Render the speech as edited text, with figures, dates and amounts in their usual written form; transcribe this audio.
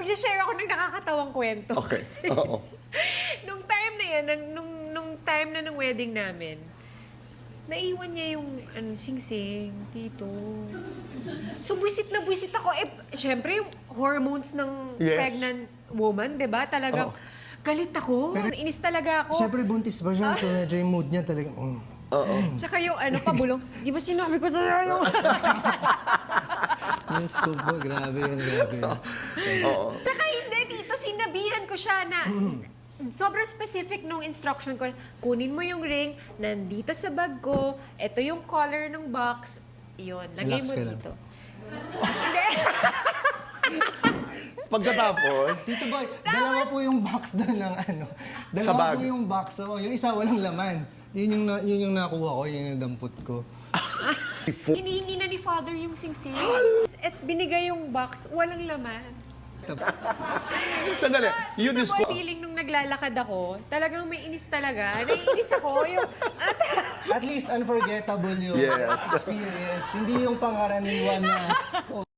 Mag-share ako ng nakakatawang kwento. Okay. Kasi Oo. nung time na yan, nung time na ng wedding namin, naiwan niya yung sing-sing, tito. So, buwisit na buwisit ako. Eh, syempre, yung hormones ng Yes. pregnant woman, di ba? Talagang galit ako. Inis talaga ako. Siyempre, buntis pa siya, so medyo yung mood niya talaga. Oo. Tsaka yung pabulong, di ba sinabi ko sa'yo yung... Yes, ko po, grabe yan, grabe yan. Oo. Tsaka hindi, dito sinabihan ko siya na sobrang specific nung instruction ko. Kunin mo yung ring, nandito sa bag ko, ito yung color ng box, yun, lagay Relax mo ka lang. dito. Hindi. Pagkatapos, Tito Boy, dalawa po yung box doon ng Dalawa Kabag. po yung box. Oo, yung isa walang laman. Yun yung nakuha ko, yun yung dampot ko. Hinihingi na ni Father yung sing-sing. At binigay yung box, walang laman. sandali, you Ito just po, feeling nung naglalakad ako, talagang may inis talaga. Naiinis ako. Yung, At least unforgettable yung Yes. experience. Hindi yung pangkaraniwan na,